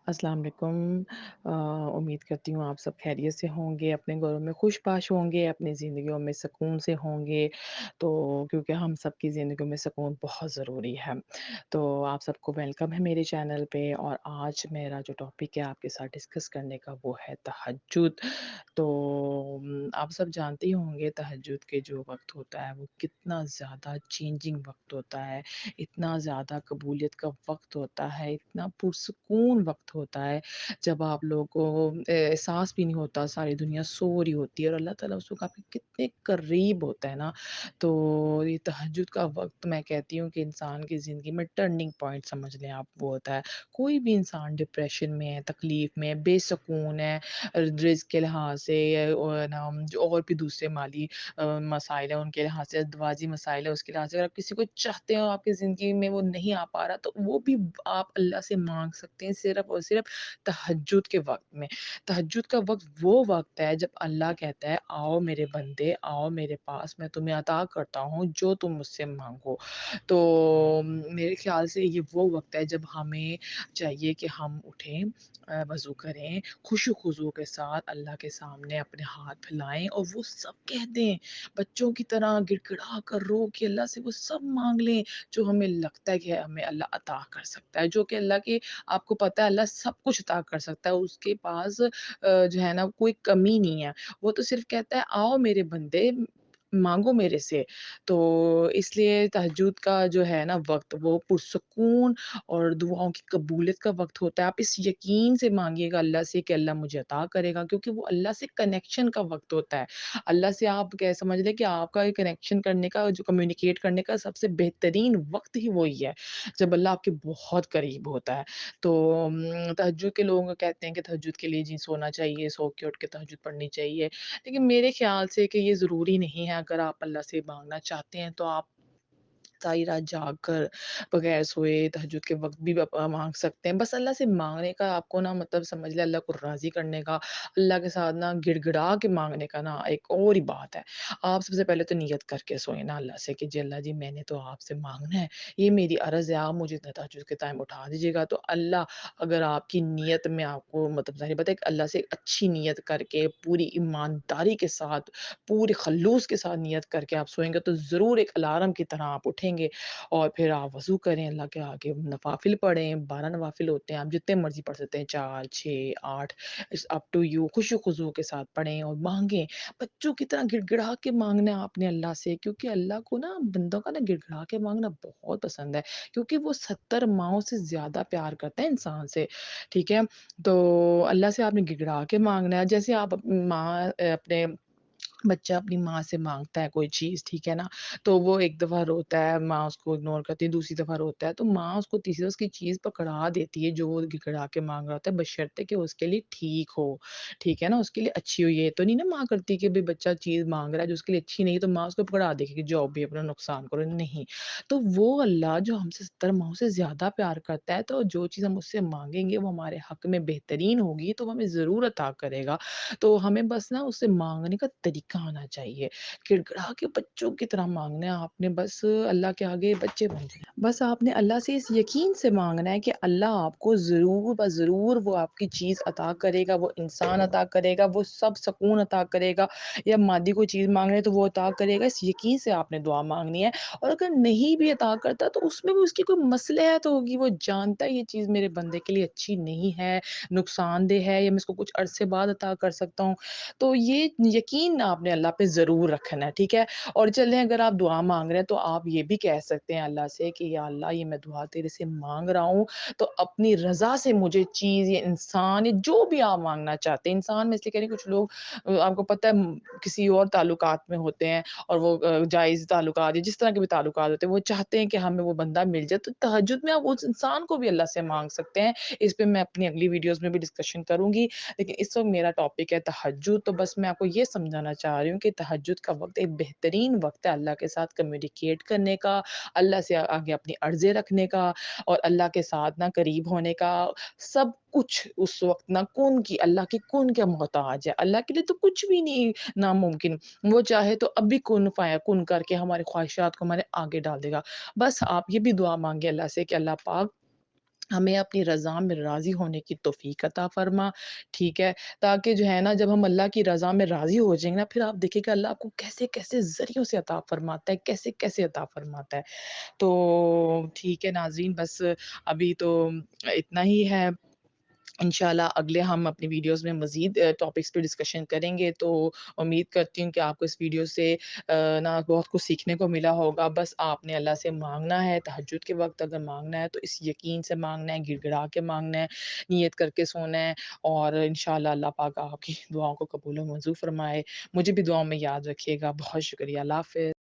السلام علیکم۔ امید کرتی ہوں آپ سب خیریت سے ہوں گے، اپنے گھروں میں خوش باش ہوں گے، اپنی زندگیوں میں سکون سے ہوں گے۔ تو کیونکہ ہم سب کی زندگیوں میں سکون بہت ضروری ہے۔ تو آپ سب کو ویلکم ہے میرے چینل پہ، اور آج میرا جو ٹاپک ہے آپ کے ساتھ ڈسکس کرنے کا وہ ہے تہجد۔ تو آپ سب جانتے ہی ہوں گے تہجد کے جو وقت ہوتا ہے وہ کتنا زیادہ چینجنگ وقت ہوتا ہے، اتنا زیادہ قبولیت کا وقت ہوتا ہے، اتنا پرسکون وقت ہوتا ہے جب آپ لوگوں کو احساس بھی نہیں ہوتا، ساری دنیا سو رہی ہوتی ہے اور اللہ تعالیٰ اس وقت آپ کے کتنے قریب ہوتا ہے نا۔ تو یہ تہجد کا وقت میں کہتی ہوں کہ انسان کی زندگی میں ٹرننگ پوائنٹ سمجھ لیں آپ، وہ ہوتا ہے کوئی بھی انسان ڈپریشن میں ہے، تکلیف میں، بے سکون ہے، رزق کے لحاظ سے جو اور بھی دوسرے مالی مسائل ہیں ان کے لحاظ سے، ازدواجی مسائل ہے اس کے لحاظ سے، اگر آپ کسی کو چاہتے ہو آپ کی زندگی میں وہ نہیں آ پا رہا تو وہ بھی آپ اللہ سے مانگ سکتے ہیں، صرف اور صرف تہجد کے وقت میں۔ تہجد کا وقت وہ وقت ہے جب اللہ کہتا ہے آؤ میرے بندے، آؤ میرے پاس، میں تمہیں عطا کرتا ہوں جو تم مجھ سے مانگو۔ تو میرے خیال سے یہ وہ وقت ہے جب ہمیں چاہیے کہ ہم اٹھیں، وضو کریں، خوشو خضو کے ساتھ اللہ کے سامنے اپنے ہاتھ پھیلائیں اور وہ سب کہہ دیں، بچوں کی طرح گڑ گڑا کر رو کے اللہ سے وہ سب مانگ لیں جو ہمیں لگتا ہے کہ ہمیں اللہ عطا کر سکتا ہے، جو کہ اللہ کی آپ کو پتہ ہے اللہ سب کچھ عطا کر سکتا ہے، اس کے پاس جو ہے نا کوئی کمی نہیں ہے، وہ تو صرف کہتا ہے آؤ میرے بندے مانگو میرے سے۔ تو اس لیے تہجد کا جو ہے نا وقت وہ پرسکون اور دعاؤں کی قبولیت کا وقت ہوتا ہے۔ آپ اس یقین سے مانگیے گا اللہ سے کہ اللہ مجھے عطا کرے گا، کیونکہ وہ اللہ سے کنیکشن کا وقت ہوتا ہے۔ اللہ سے آپ کیا سمجھ لیں کہ آپ کا کنیکشن کرنے کا، جو کمیونیکیٹ کرنے کا سب سے بہترین وقت ہی وہی ہے جب اللہ آپ کے بہت قریب ہوتا ہے۔ تو تہجد کے لوگ کہتے ہیں کہ تہجد کے لیے جی سونا چاہیے، سو کے اٹھ کے تہجد پڑھنی چاہیے، لیکن میرے خیال سے کہ یہ ضروری نہیں ہے۔ اگر آپ اللہ سے مانگنا چاہتے ہیں تو آپ ساری رات جاگ کر بغیر سوئے تہجد کے وقت بھی مانگ سکتے ہیں۔ بس اللہ سے مانگنے کا آپ کو نا مطلب سمجھ لیں، اللہ کو راضی کرنے کا، اللہ کے ساتھ نا گڑ گڑا کے مانگنے کا نا ایک اور ہی بات ہے۔ آپ سب سے پہلے تو نیت کر کے سوئیں نا اللہ سے کہ جی اللہ جی میں نے تو آپ سے مانگنا ہے، یہ میری عرض ہے، آپ مجھے تہجد کے ٹائم اٹھا دیجیے گا۔ تو اللہ اگر آپ کی نیت میں آپ کو مطلب ظاہر بات ہے کہ اللہ سے اچھی نیت کر کے، پوری ایمانداری کے ساتھ، پورے خلوص کے ساتھ نیت کر کے آپ سوئیں گے تو ضرور ایک الارم کی طرح آپ اٹھیں گے، اور پھر آپ وضو کریں، اللہ کے آگے نوافل پڑھیں، 12 نوافل ہوتے ہیں، آپ جتنے مرضی پڑھ سکتے ہیں، 4 6 8، اپ ٹو یو، خوشو خضو کے ساتھ پڑھیں اور مانگیں۔ بچوں کی طرح گڑ گڑا کے مانگنا ہے آپ نے اللہ سے، کیونکہ اللہ کو نا بندوں کا نا گڑ گڑا کے مانگنا بہت پسند ہے، کیونکہ وہ 70 ماؤں سے زیادہ پیار کرتا ہے انسان سے، ٹھیک ہے؟ تو اللہ سے آپ نے گڑ گڑا کے مانگنا ہے، جیسے آپ ماں اپنے بچہ اپنی ماں سے مانگتا ہے کوئی چیز، ٹھیک ہے نا، تو وہ ایک دفعہ روتا ہے، ماں اس کو اگنور کرتی ہے، دوسری دفعہ روتا ہے تو ماں اس کو تیسری اس کی چیز پکڑا دیتی ہے جو وہ گڑگڑا کے مانگ رہا ہوتا ہے، بشرطے کہ اس کے لیے ٹھیک ہو، ٹھیک ہے نا، اس کے لیے اچھی ہو۔ یہ تو نہیں نا ماں کرتی کہ بھی بچہ چیز مانگ رہا ہے جو اس کے لیے اچھی نہیں ہے تو ماں اس کو پکڑا دے گی کہ جاؤ بھی اپنا نقصان کرو، نہیں۔ تو وہ اللہ جو ہم سے 70 ماؤں سے زیادہ پیار کرتا ہے، تو جو چیز ہم اس سے مانگیں گے وہ ہمارے حق میں بہترین ہوگی تو وہ ہمیں ضرور عطا کرے گا۔ تو ہمیں بس نا اس سے مانگنے کا طریقہ آنا چاہیے، گڑگڑا کے بچوں کی طرح مانگنا ہے آپ نے، بس اللہ کے آگے بچے بن جائیں، بس آپ نے اللہ سے اس یقین سے مانگنا ہے کہ اللہ آپ کو ضرور ضرور وہ آپ کی چیز عطا کرے گا، وہ انسان عطا کرے گا، وہ سب سکون عطا کرے گا، یا مادی کوئی چیز مانگ رہے ہیں تو وہ عطا کرے گا، اس یقین سے آپ نے دعا مانگنی ہے۔ اور اگر نہیں بھی عطا کرتا تو اس میں بھی اس کی کوئی مصلحت ہوگی، وہ جانتا ہے یہ چیز میرے بندے کے لیے اچھی نہیں ہے، نقصان دہ ہے، یا میں اس کو کچھ عرصے بعد عطا کر سکتا ہوں۔ تو یہ یقین آپ نے اللہ پہ ضرور رکھنا ہے، ٹھیک ہے؟ اور چلیں اگر آپ دعا مانگ رہے ہیں تو آپ یہ بھی کہہ سکتے ہیں اللہ سے کہ یا اللہ یہ میں دعا تیرے سے مانگ رہا ہوں تو اپنی رضا سے مجھے چیز یا انسان یا جو بھی آپ مانگنا چاہتے ہیں، انسان میں اس لیے کہہ رہی ہوں کچھ لوگ آپ کو پتہ ہے کسی اور تعلقات میں ہوتے ہیں اور وہ جائز تعلقات یا جس طرح کے بھی تعلقات ہوتے ہیں وہ چاہتے ہیں کہ ہمیں وہ بندہ مل جائے، تو تہجد میں آپ اس انسان کو بھی اللہ سے مانگ سکتے ہیں۔ اس پہ میں اپنی اگلی ویڈیوز میں بھی ڈسکشن کروں گی، لیکن اس وقت میرا ٹاپک ہے تہجد، تو بس میں آپ کو یہ سمجھانا چاہ رہی ہوں کہ تہجد کا وقت ایک بہترین وقت ہے اللہ کے ساتھ کمیونیکیٹ کرنے کا، اللہ سے آگے اپنی عرضیں رکھنے کا اور اللہ کے ساتھ نہ قریب ہونے کا۔ سب کچھ اس وقت نہ کون کی، اللہ کی کون کیا محتاج ہے، اللہ کے لیے تو کچھ بھی نہیں ناممکن، وہ چاہے تو اب بھی کن فیکون کر کے ہماری خواہشات کو ہمارے آگے ڈال دے گا۔ بس آپ یہ بھی دعا مانگے اللہ سے کہ اللہ پاک ہمیں اپنی رضا میں راضی ہونے کی توفیق عطا فرما، ٹھیک ہے؟ تاکہ جو ہے نا جب ہم اللہ کی رضا میں راضی ہو جائیں گے نا، پھر آپ دیکھیے کہ اللہ آپ کو کیسے-کیسے ذریعوں سے عطا فرماتا ہے، کیسے-کیسے عطا فرماتا ہے۔ تو ٹھیک ہے ناظرین، بس ابھی تو اتنا ہی ہے۔ انشاءاللہ اگلے ہم اپنی ویڈیوز میں مزید ٹاپکس پہ ڈسکشن کریں گے، تو امید کرتی ہوں کہ آپ کو اس ویڈیو سے نا بہت کچھ سیکھنے کو ملا ہوگا۔ بس آپ نے اللہ سے مانگنا ہے، تہجد کے وقت اگر مانگنا ہے تو اس یقین سے مانگنا ہے، گڑ گڑا کے مانگنا ہے، نیت کر کے سونا ہے، اور انشاءاللہ اللہ پاک آپ کی دعاؤں کو قبول و منظور فرمائے۔ مجھے بھی دعاؤں میں یاد رکھیے گا۔ بہت شکریہ۔ اللہ حافظ۔